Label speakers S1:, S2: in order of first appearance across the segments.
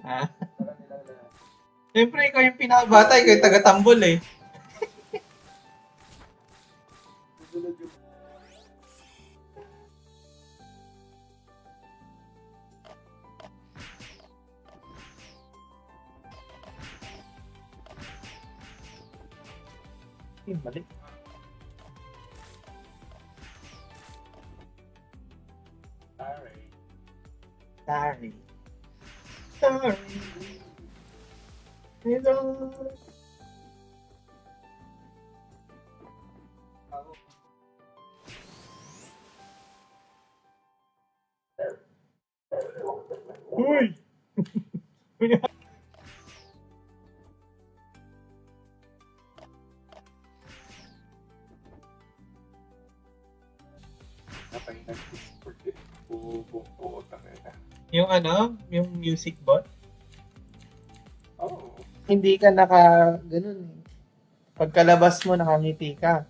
S1: Ah. Siyempre, ikaw yung pinakabata, ikaw yung taga-tambol eh. Mali. Sorry. Sorry. Hello. Uy! Yung ano, yung music bot,
S2: Oh.
S1: hindi ka ganun. Pagkalabas mo, nakangiti ka.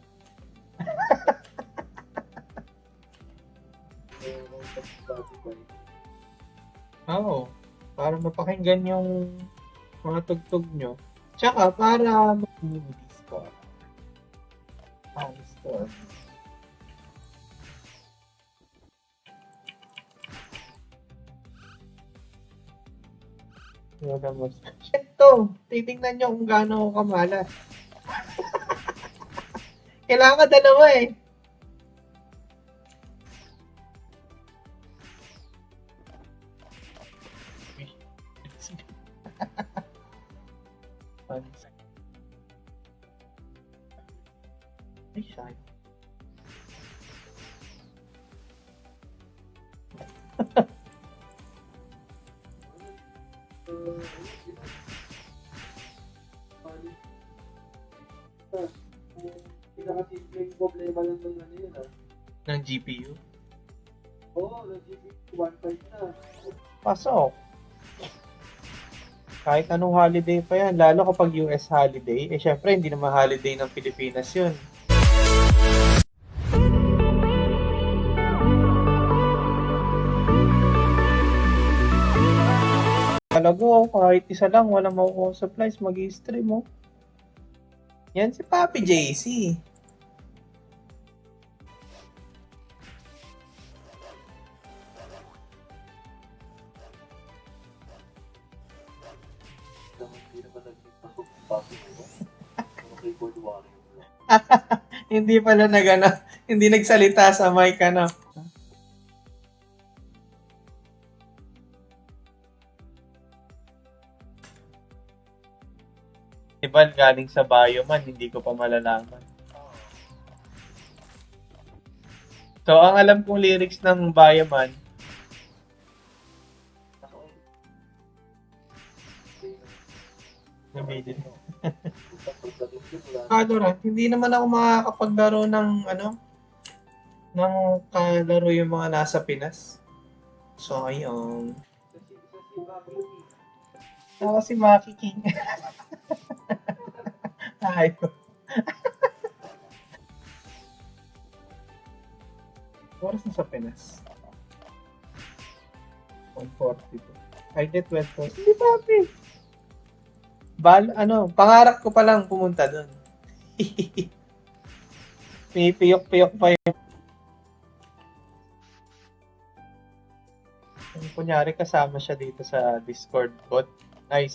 S1: Oo. Para mapakinggan yung mga tugtog nyo. Tsaka para Discord. Discord. Yoga mo. Ito, titingnan nyo kung gaano ako kamalas. Kailangan ka dalawa eh. Ay, shy.
S2: Pinakasimpleng problema lang ng ano yun,
S1: Ng GPU.
S2: Oo, ng GPU 1.5 na.
S1: Pasok. Kahit anong holiday pa yan, lalo kapag US holiday, eh syempre hindi naman holiday ng Pilipinas yun. Talaga, kahit isa lang, walang makukuha supplies, mag-i-stream mo. Yan si Papi JC. Hindi pala hindi nagsalita sa mic ano. Iban galing sa Bioman, hindi ko pa malalaman. So, ang alam kong lyrics ng Bioman, Valorant, hindi naman ako makakapaglaro ng ng kalaro yung mga nasa Pinas. So, ayun. Ako si Maki King. Tayo. Oras na sa Pinas. 1:42. I did 12. Hindi papi. Pangarap ko pa lang pumunta doon. May piyok-piyok pa yun. Kunyari kasama siya dito sa Discord bot. Ay,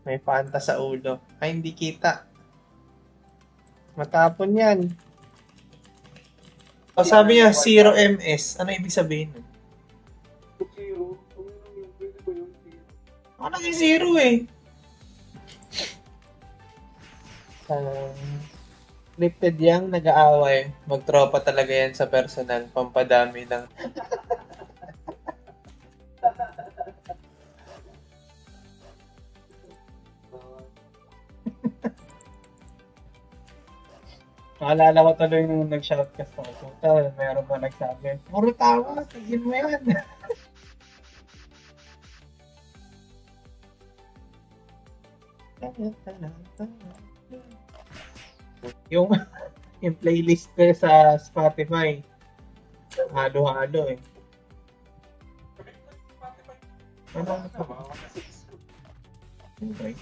S1: may panta sa ulo. Ay, hindi kita. Matapon yan. O, sabi niya, 0 MS. Ano ibig sabihin?
S2: Zero? Pwede ba yung zero?
S1: Ako naging 0 eh. Scripted yang nag-aaway. Magtropa talaga yan sa personal. Pampadami lang. Naalala ko tuloy nung nag-shout ka sa puta, mayroon pa nagsabi, puro tawa, tigil mo yan. yung Yung playlist ko sa Spotify. Halo-halo eh. Ano pa ba? Okay.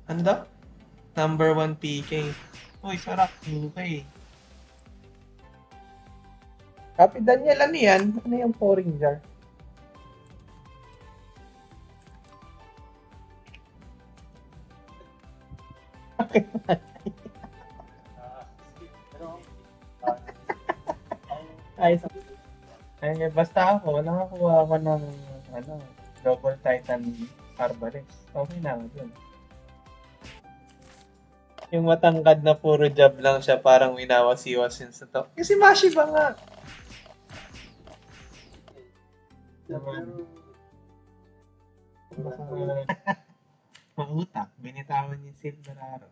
S1: Ano daw? Number 1 PK. Uy, sarap. Okay. Happy Daniel, ano yan? Ano yung pouring jar? Ay, ay, basta ako, nakakuha ako ng ano, double titan arbalest. Okay na ako dun. Yung matangkad na puro jab lang siya, parang winawas-iwas yun sa to. Kasi Mashi ba nga? Mautak, binitawan yung silver arrow.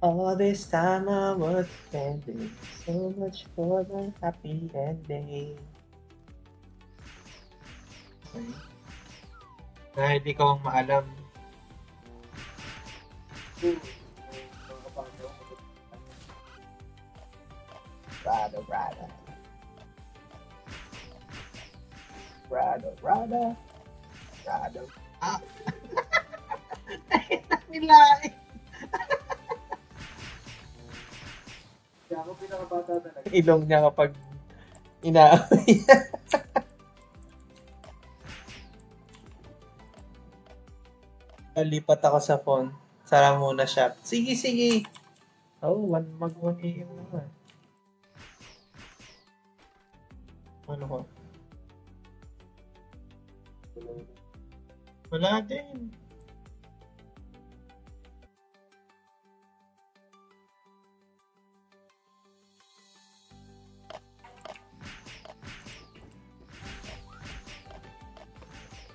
S1: All this time I was spending so much for the happy ending. Okay. Dahil ikaw ang maalam. Rada, rada. Rada, rada. Rada. Ah! Ay, nilain.
S2: Kaya ako pinakabata talaga.
S1: Ilong niya kapag inaaway. Lipat ako sa phone. Sara muna siya. Sige, sige. Oh, mag-1 AM naman. Ano ko? Wala din.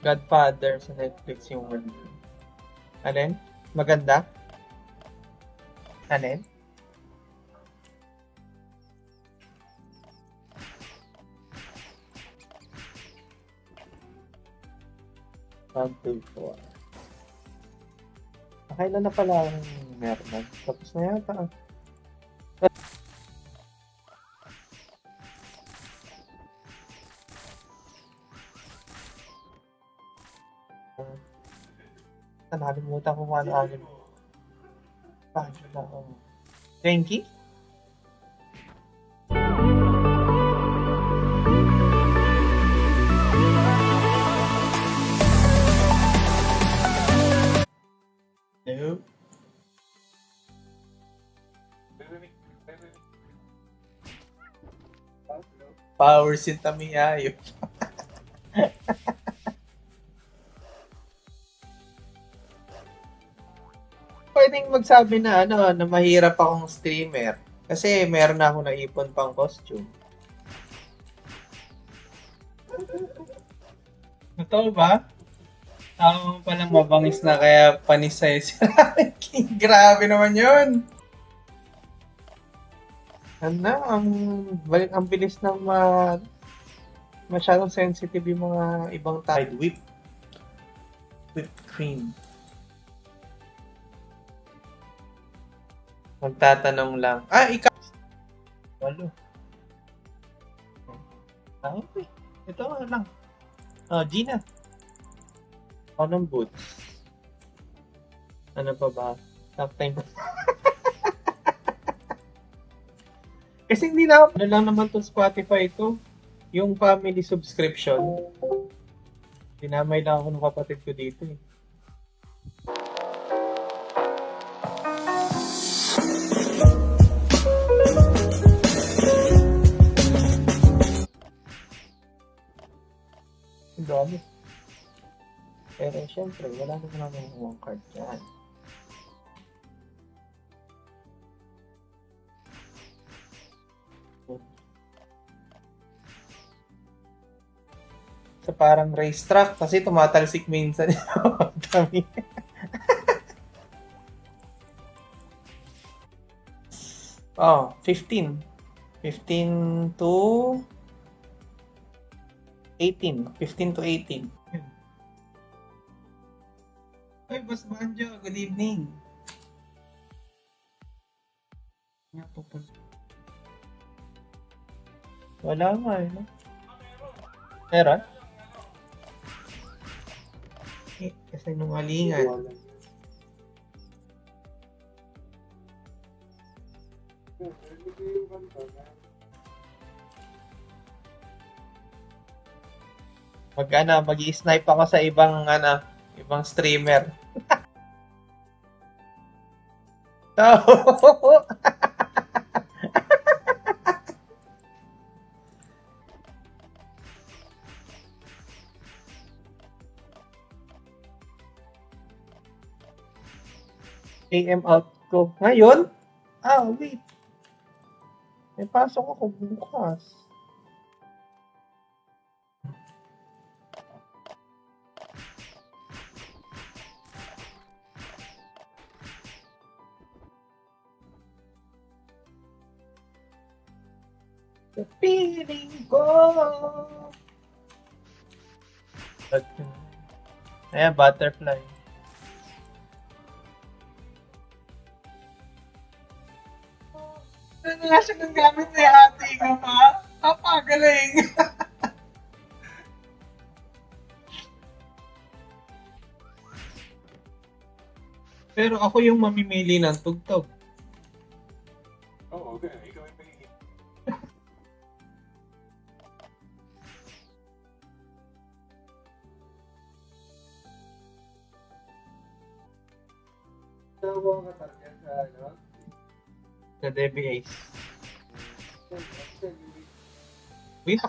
S1: Godfather sa Netflix yung one. Alin? Maganda? Alin? One, two, four. Kailan na pala ang meron? Tapos na yata. Nakalimutan ko kung ano. Paano na ako? Genki? No. Power Sintamiyayo. Pwedeng magsabi na ano na mahirap akong streamer kasi meron na ako naipon pang costume. Totoo ba? Ako palang mabangis na kaya panis sa'yo si King. Grabe naman yun. Ano, ang bilis ng masyadong sensitive yung mga ibang tide. Whipped cream. Magtatanong lang. Ah, ikaw. Walo. Ah, okay. Ito lang. Oh, Gina. Anong boots? Ano pa ba? Top time. Kasi hindi na ano lang naman to Spotify ito. Yung family subscription. Dinamay lang ako ng kapatid ko dito eh. Ang dami. Pero syempre, wala naman ako ng card dyan. Sa parang racetrack kasi tumatalsik minsan yung dami. Oh, 15. 15 to 18. 15 to 18. Yun. Ay, Boss Banjo, good evening. Nga po po. Wala nga eh. No? Meron? Eh, kasi nungalingan.
S2: Wala. Hindi ko yung kanta na
S1: Mag-i-snipe ako sa ibang streamer. So, AM out ko. Ngayon? Wait. May pasok ako bukas. The feeling ko. Ayan, butterfly. Ano nga siya ng gamit ni ate ko pa? Papagaling! Pero ako yung mamimili ng tugtog.
S2: Oo, okay. Ikaw yung may tawa ka talaga sa ano?
S1: Sa Debbie Ace.
S2: Sa
S1: Wait.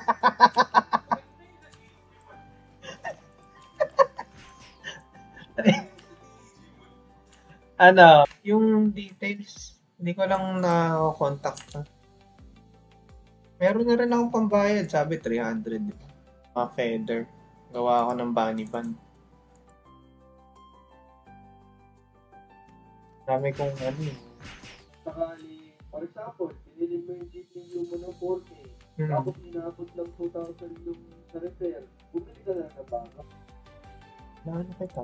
S1: Yung details, hindi ko lang na-contact. Meron na rin akong pambayad, sabi 300. Mga feather. Gawa ako ng bunny band. Dami kong
S2: sakali, for example, pinili mo yung GPU mo ng 4K, tapos inabot lang 2,000 yung sa repair, bumili ka na ng bago.
S1: Ano kita?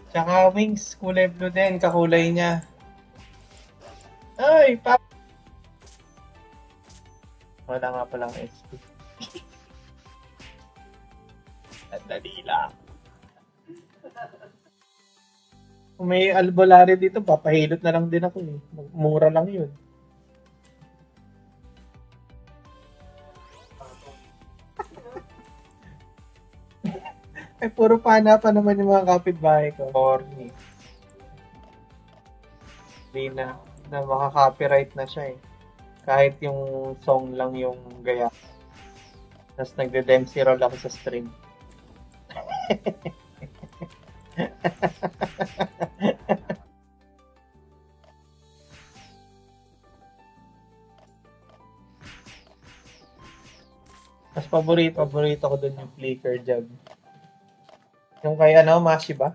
S1: Tsaka wings, kulay blue din, kakulay niya. Ay, pap! Wala nga palang SP. At dali lang. Kung may albolari dito, papahilot na lang din ako eh. Mura lang yun. Eh, puro pana pa naman yung mga kapitbahay ko. Corny. Hindi na makaka-copyright na siya eh. Kahit yung song lang yung gaya. Tapos nagde-Dempsey roll ako sa stream. Mas paborito ko dun yung flicker job. Yung kay Mashi ba?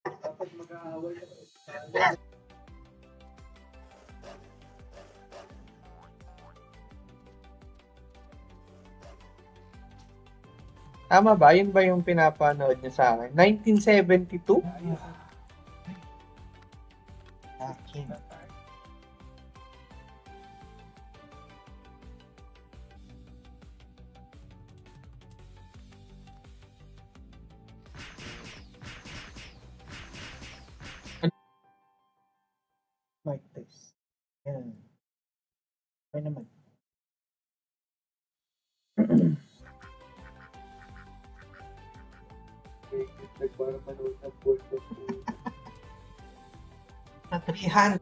S2: Tapos mag-aaway ka.
S1: Tama ba? Yun ba yung pinapanood niya sa akin? 1972? Akin. Mic test. Yan. Okay naman.
S2: Nagpapanood ng Bolt of
S1: Na 300.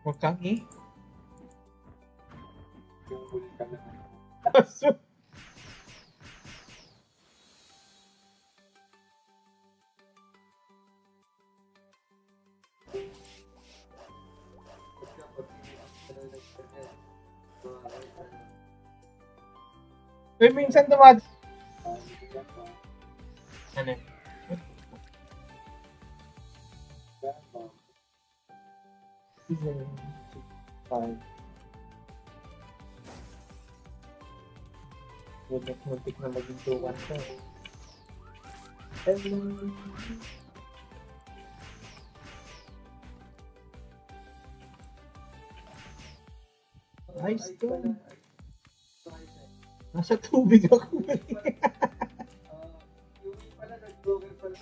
S1: Huwag kang
S2: yung vulkan na.
S1: Pero minsan dumad...
S2: Yan pa.
S1: Ano?
S2: Yan pa.
S1: Season 5. Muntik na maging 2-1 to. Nice to. Nasa tubig ako.
S2: Yung pala nag-broker pala.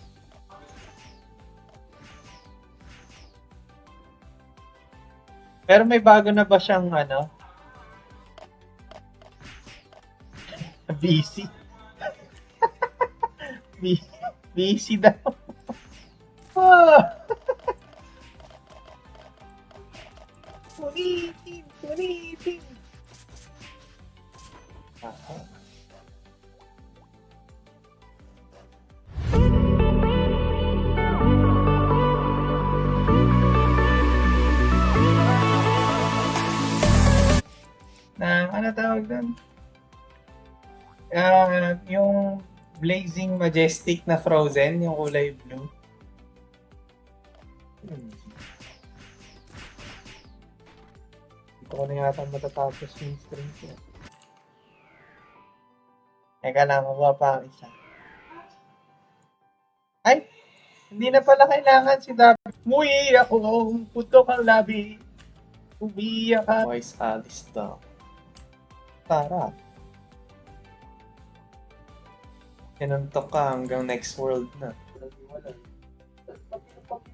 S1: Pero may bago na ba siyang ano? Busy. Busy daw. Ah! Punitin. Aha. Ano tawag doon? Yung Blazing Majestic na Frozen, yung kulay blue. Hindi ko na yata matatapos yung stream ko. Teka lang, mabuha pa ang isa. Ay! Hindi na pala kailangan si David. Muwi ako, putok ang labi. Umiyak ka. Voice Alice daw. Tara. Kinuntok ka hanggang next world na.
S2: Pag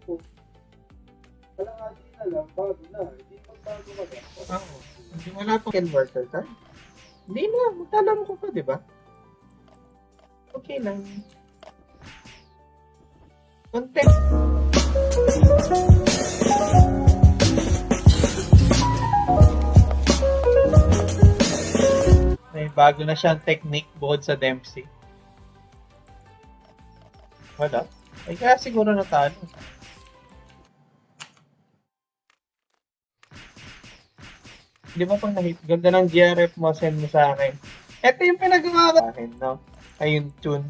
S2: ko, kalahati na lang, bago na. Hindi magbago ka na.
S1: Oo. Hindi wala pang skill worker card. Hindi na, maglalaro ko pa, di ba? Okay lang. Content. May bago na siyang technique bukod sa Dempsey. Wala. Ay kaya siguro natalo. Di ba pang nahit? Ganda ng GRF mo, send mo sa akin. Ito yung pinagawa ko sa akin, no? Ayun, tune.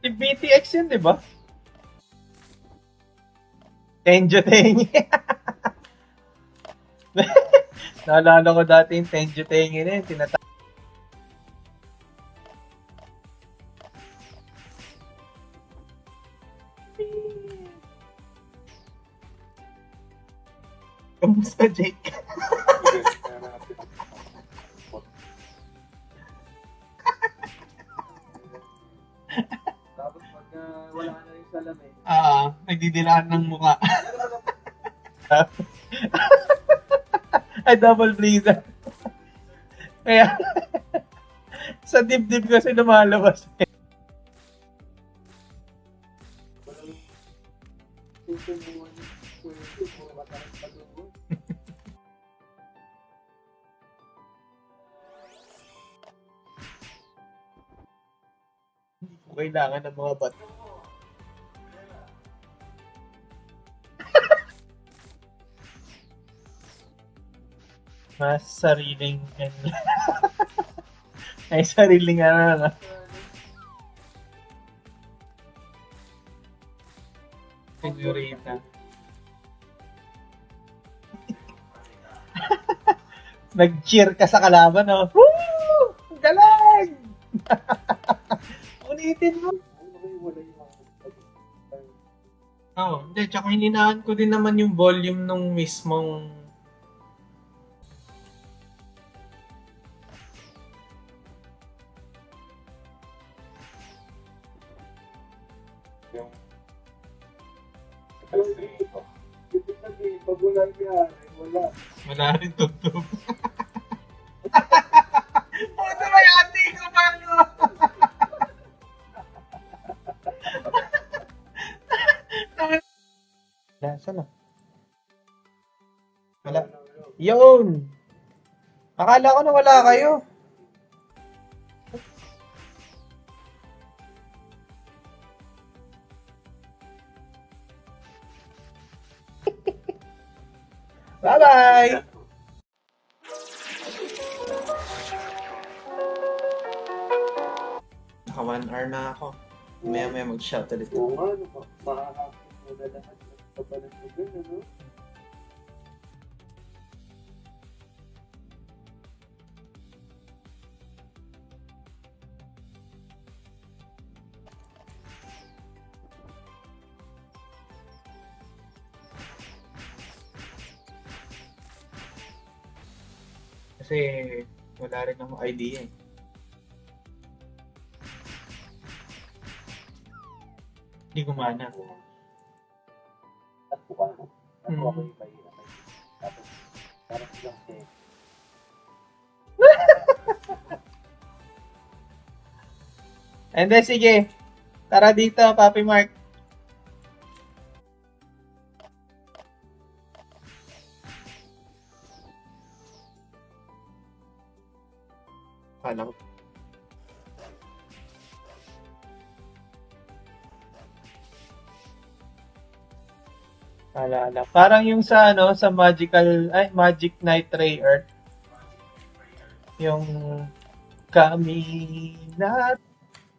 S1: Si BTX yun, di ba? Tenjo Tengi. Naalala ko dati yung Tenjo Tengi na yun. Kamusta, Jake?
S2: Tapos pag wala na yung salamin.
S1: Nagdidilaan ng muka. Ay, double blazer. Kaya, sa dibdib kasi lumalabas. Kailangan ng mga bato. Mas sariling ay sariling ano na. Senorita. Nag-cheer ka sa kalaban, no? Woo! Galing! Ulitin mo. Hindi. Tsaka hininaan ko din naman yung volume nung mismong
S2: Ibig sabihin, pag wala yung biyari, wala.
S1: wala rin tugtog. Puto may ate ko pa no? Nasaan na? Wala. Yun! Akala ko na wala kayo. Bye-bye! Naka 1 hour na ako. Maya mag-shout ulit.
S2: Oo nga, makakakit mo na lahat ng kapalit mo dun, ano?
S1: Kasi wala rin akong idea eh. Hindi gumana.
S2: Takbo ka na. Takbo ako
S1: Mm.
S2: yung mahirap. Tapos, parang silang
S1: And then sige, tara dito, Papi Mark. Kala ko. Alala. Parang yung sa ano, sa Magic Knight Ray Earth. Yung kami na...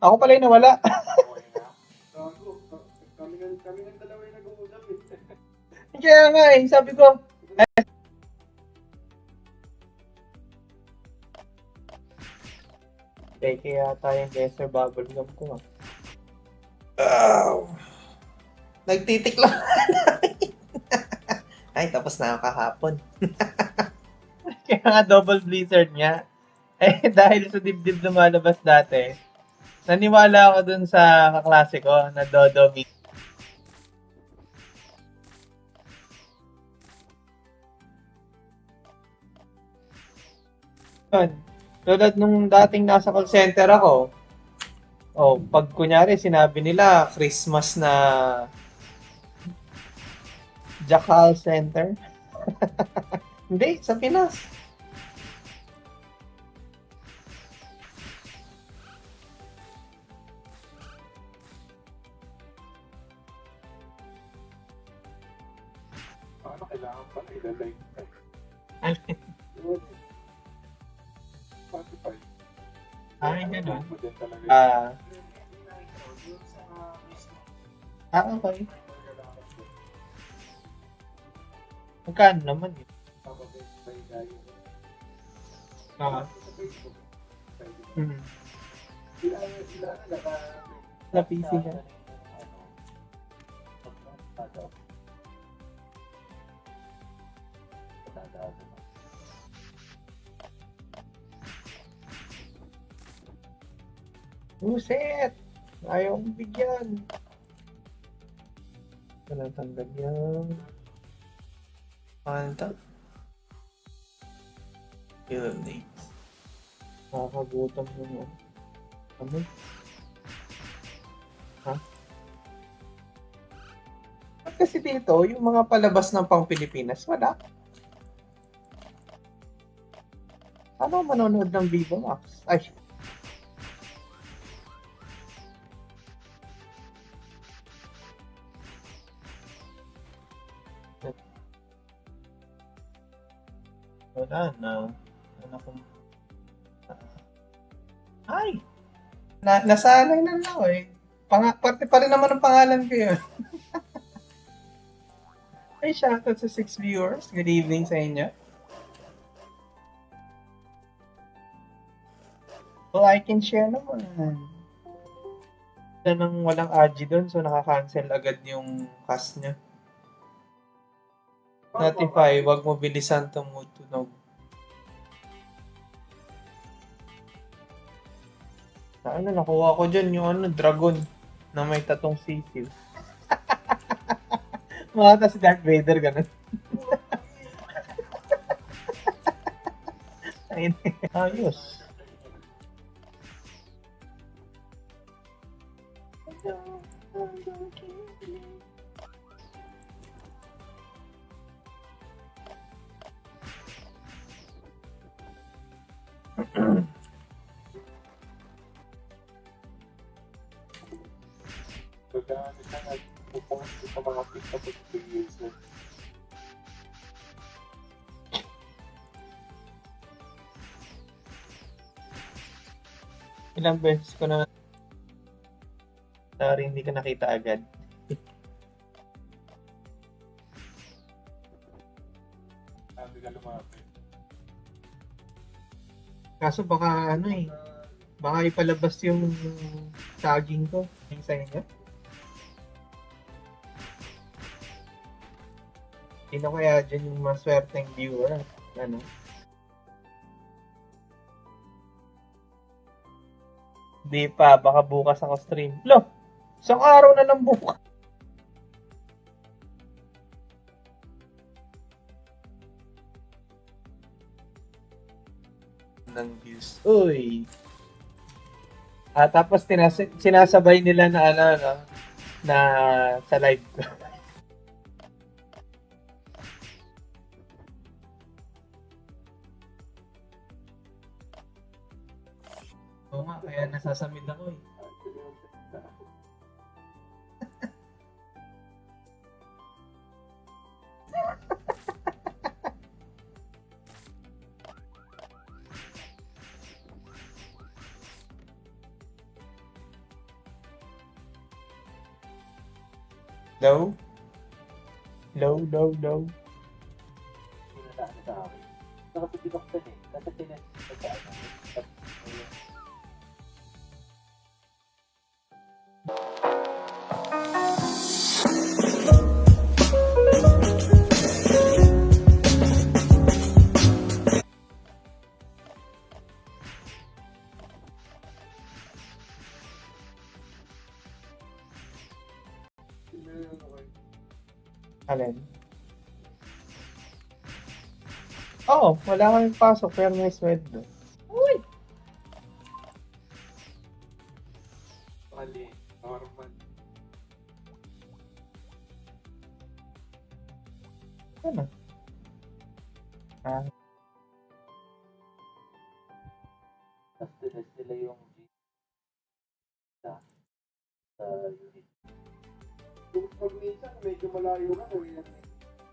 S1: Ako pala yung nawala.
S2: Gago, kami ng dalawa yung nag-uusap eh.
S1: Kaya nga eh, sabi ko. Peke yata yung Lesser Bubblegum ko. Oh. Nagtitik lang. Ay, tapos na ako kahapon. Kaya nga double blizzard nga. Eh, dahil sa dibdib lumalabas dati, naniwala ako dun sa kaklase ko na Dodo Mix. Yun. Tulad nung dating nasa call center ako, pag kunyari sinabi nila Christmas na Jackal Center. Hindi, sa Pinas.
S2: Paano kailangan pa na ilalike? Spotify.
S1: Ay, ganun.
S2: Mo din talaga.
S1: Okay. Magkano naman yun? Ah. Na PC ka. Buset! Ayaw kong bigyan. Walang tanggal yan. Ano ito? Film names. Nakakagutom mo. Ano? Ha? At kasi dito, yung mga palabas ng pang Pilipinas, wala. Ano manonood ng Viva Max? Ay, wala na. Wala kong... Ay! Nasanay na lang ako eh. Parte pa rin naman ng pangalan ko yun. Ay, shoutout sa 6 viewers. Good evening sa inyo. Well, I can share naman. Isa nang walang Aji doon, so nakaka-cancel agad yung cast niya. Notify, wag mo bilisan tumutunog. Ano, nakuha ko dyan yung dragon na may tatong sisil. Makata si Darth Vader, ganun. Ayos.
S2: Pagkaan siya nagpupunta sa mga TikTok experience na
S1: Ilang beses ko na sorry, hindi ko nakita agad.
S2: Sabi ka lumapit.
S1: Kaso baka ano eh, baka ipalabas yung tagging ko yung sa inyo. Sino kaya dyan yung maswerteng viewer? Ano? Di pa, baka bukas ako stream. Lo, isang araw na lang bukas. Ng views. Uy. Tapos sinasabay nila na ano, no, na sa live ko. Oo nga, kaya nasasamid ako eh. Low? Low.
S2: Pinadaan sa akin. Nakapipinok ka eh. Kasi tinasip ka sa akin.
S1: Alin? Oo, wala kaming pasok pero may sweldo. Uy!
S2: Mali. Normal.
S1: Ano?
S2: Tapos tinas nila yung sa unit. Kung pag minsan medyo malayo ka,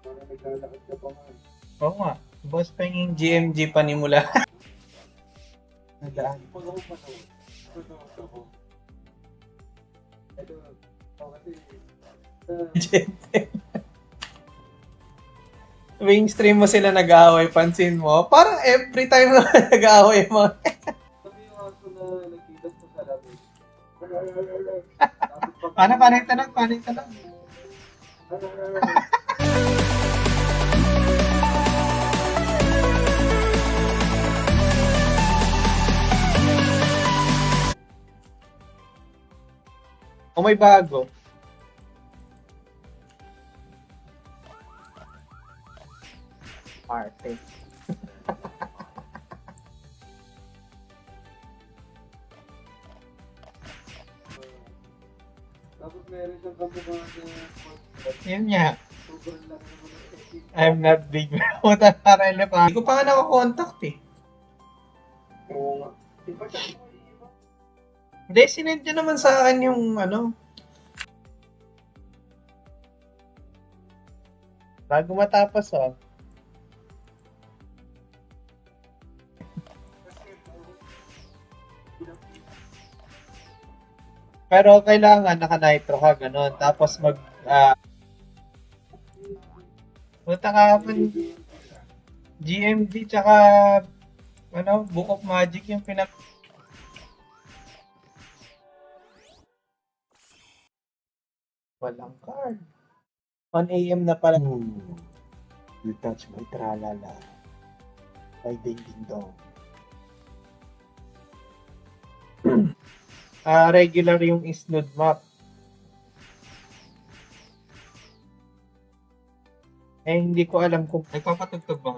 S2: parang naglalakad ka pa nga.
S1: Oo nga. Boss pa yung GMG panimula. Nadaan.
S2: Pag ako panood ako. Ito, kasi
S1: Tuwing stream mo sila nag-aaway, pansin mo. Parang every time na nag-aaway mo.
S2: sabi yung aso na nagkitas ko sa labi.
S1: Paano yung tanong? O may bago? Arte.
S2: Tapos meron siyang kamukha na
S1: Yun nga.
S2: sobrang laki naman ng technique.
S1: I'm not big. Puta para pa. Hindi ko pa nga nakakontakt eh.
S2: Oo nga. Di ba siya ko iiba?
S1: Hindi, sinend niya naman sa akin yung ano. Bago matapos oh. Pero kailangan naka-nitro ka, gano'n. Tapos punta ka pa GMG tsaka Book of Magic yung walang card. 1 AM na pala. You touch my tralala. By ding ding dong. Regular yung isnod map. Eh, hindi ko alam kung nagpapatugtog ba